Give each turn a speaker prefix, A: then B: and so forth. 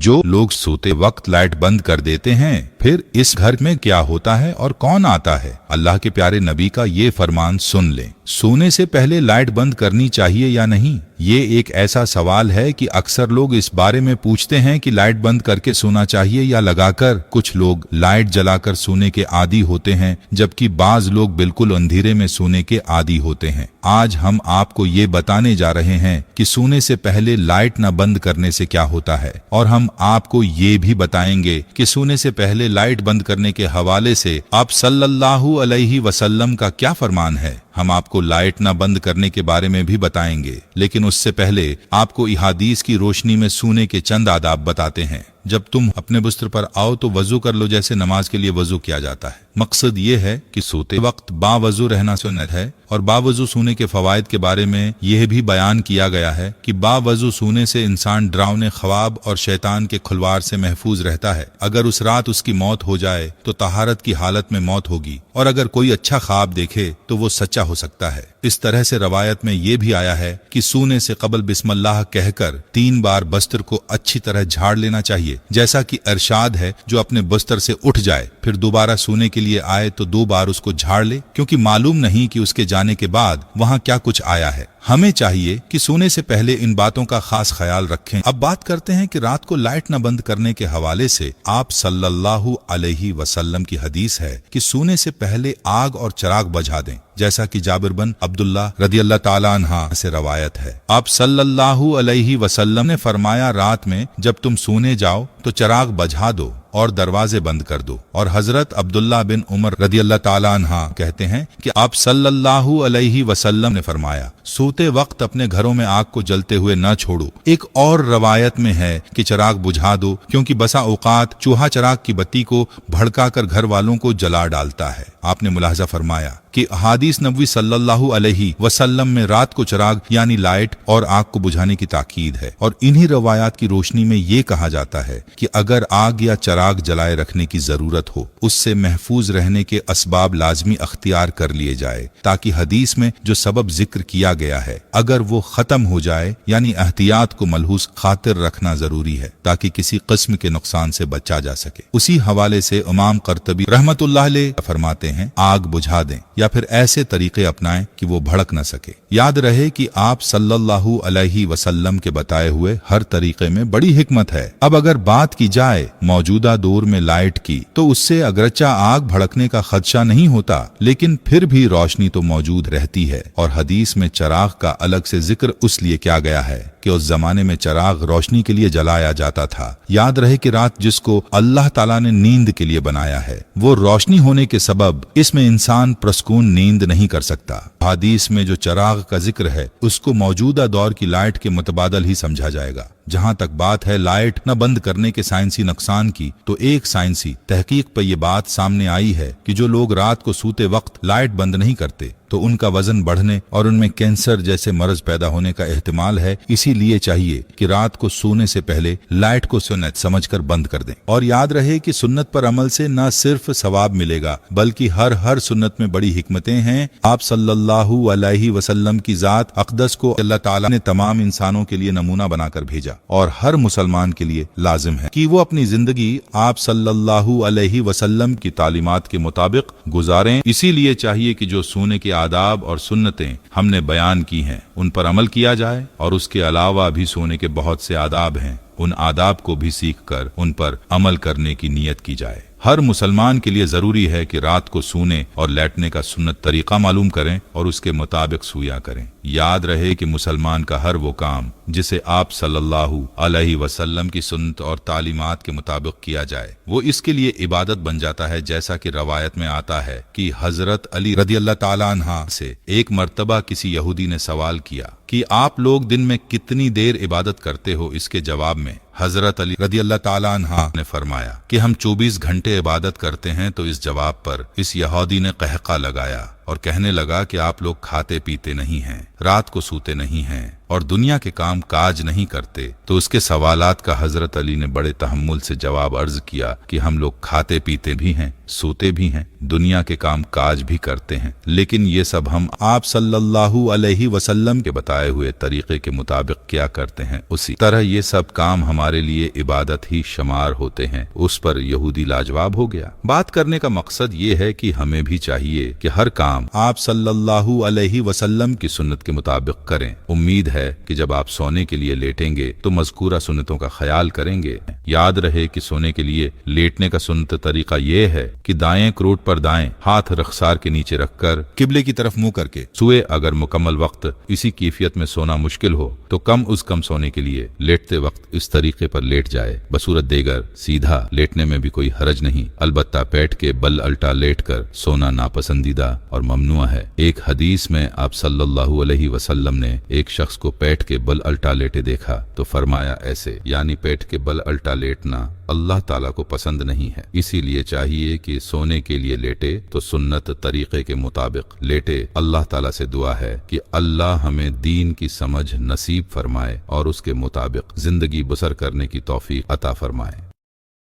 A: जो लोग सोते वक्त लाइट बंद कर देते हैं, फिर इस घर में क्या होता है और कौन आता है? अल्लाह के प्यारे नबी का ये फरमान सुन लें। सोने से पहले लाइट बंद करनी चाहिए या नहीं? ये एक ऐसा सवाल है कि अक्सर लोग इस बारे में पूछते हैं कि लाइट बंद करके सोना चाहिए या लगाकर। कुछ लोग लाइट जलाकर सोने के आदी होते हैं, जबकि बाज लोग बिल्कुल अंधेरे में सोने के आदी होते हैं। आज हम आपको ये बताने जा रहे हैं कि सोने से पहले लाइट न बंद करने से क्या होता है, और हम आपको ये भी बताएंगे कि सोने से पहले लाइट बंद करने के हवाले से आप सल्लल्लाहु अलैहि वसल्लम का क्या फरमान है। हम आपको लाइट न बंद करने के बारे में भी बताएंगे, लेकिन उससे पहले आपको इहादीस की रोशनी में सोने के चंद आदाब बताते हैं। जब तुम अपने बिस्तर पर आओ तो वजू कर लो, जैसे नमाज के लिए वजू किया जाता है। मकसद ये है कि सोते वक्त बावजू रहना सुन्नत है, और बावजू सोने के फवायद के बारे में यह भी बयान किया गया है कि बावजू सोने से इंसान डरावने ख्वाब और शैतान के खुलवार से महफूज रहता है। अगर उस रात उसकी मौत हो जाए तो तहारत की हालत में मौत होगी, और अगर कोई अच्छा ख्वाब देखे तो वो सच्चा हो सकता है। इस तरह से रवायत में ये भी आया है कि सोने से कबल बिस्मिल्लाह कहकर 3 बार बस्तर को अच्छी तरह झाड़ लेना चाहिए, जैसा कि इरशाद है, जो अपने बस्तर से उठ जाए फिर दोबारा सोने के लिए आए तो 2 बार उसको झाड़ ले, क्योंकि मालूम नहीं कि उसके जाने के बाद वहां क्या कुछ आया है। हमें चाहिए कि सोने से पहले इन बातों का खास ख्याल रखें। अब बात करते हैं कि रात को लाइट न बंद करने के हवाले से आप सल्लल्लाहु अलैहि वसल्लम की हदीस है कि सोने से पहले आग और चिराग बुझा दें, जैसा कि जाबिर बिन अब्दुल्लाह रदियल्लाहु ताला अन्हा से रवायत है। आप सल्लल्लाहु अलैहि वसल्लम ने फरमाया, रात में जब तुम सोने जाओ तो चिराग बुझा दो और दरवाजे बंद कर दो। और हजरत अब्दुल्लाह बिन उमर रदियल्लाहु ताला अन्हा कहते हैं कि आप सल्लल्लाहु अलैहि वसल्लम ने फरमाया, सोते वक्त अपने घरों में आग को जलते हुए न छोड़ो। एक और रवायत में है कि चिराग बुझा दो, क्योंकि बसा औकात चूहा चिराग की बत्ती को भड़काकर घर वालों को जला डालता है। आपने मुलाहजा फरमाया कि हादीस नबवी सल्लल्लाहु अलैहि वसल्लम में रात को चिराग यानी लाइट और आग को बुझाने की ताकीद है, और इन्हीं रवायात की रोशनी में ये कहा जाता है कि अगर आग या चिराग जलाए रखने की जरूरत हो, उससे महफूज रहने के असबाब लाजमी अख्तियार कर लिए जाए, ताकि हदीस में जो सबब जिक्र किया गया है अगर वो खत्म हो जाए, यानी एहतियात को मलहूस खातिर रखना जरूरी है, ताकि किसी किस्म के नुकसान से बचा जा सके। उसी हवाले से इमाम कर्तबी रहमतुल्लाह अलैह फरमाते हैं, आग बुझा दें या फिर ऐसे तरीके अपनाएं कि वो भड़क न सके। याद रहे कि आप सल्लल्लाहु अलैहि वसल्लम के बताए हुए हर तरीके में बड़ी हिकमत है। अब अगर बात की जाए मौजूदा दौर में लाइट की, तो उससे अगरचा आग भड़कने का खदशा नहीं होता, लेकिन फिर भी रोशनी तो मौजूद रहती है। और हदीस में चिराग का अलग से जिक्र उसलिए किया गया है कि उस जमाने में चिराग रोशनी के लिए जलाया जाता था। याद रहे कि रात जिसको अल्लाह ताला ने नींद के लिए बनाया है, वो रोशनी होने के सबब इसमें इंसान प्रसकून नींद नहीं कर सकता। हदीस में जो चिराग का जिक्र है उसको मौजूदा दौर की लाइट के मुतबादल ही समझा जाएगा। जहां तक बात है लाइट न बंद करने के साइंसी नुकसान की, तो एक साइंसी तहकीक पर यह बात सामने आई है कि जो लोग रात को सोते वक्त लाइट बंद नहीं करते तो उनका वजन बढ़ने और उनमें कैंसर जैसे मर्ज पैदा होने का एहतिमाल है। इसीलिए चाहिए कि रात को सोने से पहले लाइट को सुन्नत समझकर बंद कर दें। और याद रहे कि सुन्नत पर अमल से न सिर्फ सवाब मिलेगा, बल्कि हर सुन्नत में बड़ी हिकमतें हैं। आप सल्लल्लाहु अलैहि वसल्लम की जात अक़दस को अल्लाह ताला ने तमाम इंसानों के लिए नमूना बनाकर भेजा, और हर मुसलमान के लिए लाजिम है कि वो अपनी जिंदगी आप सल्लल्लाहु अलैहि वसल्लम की तालीमात के मुताबिक गुजारें। इसीलिए चाहिए कि जो सोने के आदाब और सुन्नतें हमने बयान की हैं उन पर अमल किया जाए, और उसके अलावा भी सोने के बहुत से आदाब हैं, उन आदाब को भी सीख कर उन पर अमल करने की नीयत की जाए। हर मुसलमान के लिए जरूरी है कि रात को सोने और लेटने का सुन्नत तरीका मालूम करें और उसके मुताबिक सोया करें। याद रहे कि मुसलमान का हर वो काम जिसे आप सल्लल्लाहु अलैहि वसल्लम की सुन्नत और तालीमात के मुताबिक किया जाए, वो इसके लिए इबादत बन जाता है। जैसा कि रवायत में आता है कि हजरत अली रदियल्लाहु ताला अन्हा से एक मर्तबा किसी यहूदी ने सवाल किया कि आप लोग दिन में कितनी देर इबादत करते हो। इसके जवाब में हजरत अली रदियल्लाहु ताला अन्हा ने फरमाया कि हम 24 घंटे इबादत करते हैं। तो इस जवाब पर इस यहूदी ने कहका लगाया और कहने लगा कि आप लोग खाते पीते नहीं हैं, रात को सोते नहीं हैं और दुनिया के काम काज नहीं करते। तो उसके सवालात का हजरत अली ने बड़े तहम्मुल से जवाब अर्ज किया कि हम लोग खाते पीते भी हैं, सोते भी हैं, दुनिया के काम काज भी करते हैं, लेकिन ये सब हम आप सल्लल्लाहु अलैहि वसल्लम के बताए हुए तरीके के मुताबिक क्या करते हैं, उसी तरह ये सब काम हम हमारे लिए इबादत ही शुमार होते हैं, उस पर यहूदी लाजवाब हो गया। बात करने का मकसद ये है कि हमें भी चाहिए कि हर काम आप सल्लल्लाहु अलैहि वसल्लम की सुन्नत के मुताबिक करें। उम्मीद है कि जब आप सोने के लिए लेटेंगे तो मज़कूरा सुन्नतों का ख्याल करेंगे। याद रहे कि सोने के लिए लेटने का सुन्नत तरीका ये है कि दाएं क्रोट पर दाएं, हाथ रखसार के नीचे रखकर किबले की तरफ मुंह करके सोए। अगर मुकम्मल वक्त इसी कैफियत में सोना मुश्किल हो तो कम सोने के लिए लेटते वक्त इस तरीके पर लेट जाए। बसूरत देगर सीधा लेटने में भी कोई हरज नहीं, अलबत्ता पेट के बल अल्टा लेट कर सोना नापसंदीदा और ममनुआ है। एक हदीस में आप सल्लल्लाहु अलैहि वसल्लम ने एक शख्स को पेट के बल अल्टा लेटे देखा तो फरमाया ऐसे, यानी पेट के बल अल्टा लेटना अल्लाह ताला को पसंद नहीं है। इसीलिए चाहिए कि सोने के लिए लेटे तो सुन्नत तरीके के मुताबिक लेटे। अल्लाह ताला से दुआ है कि अल्लाह हमें दीन की समझ नसीब फरमाए और उसके मुताबिक जिंदगी बसर करने की तौफीक अता फरमाए।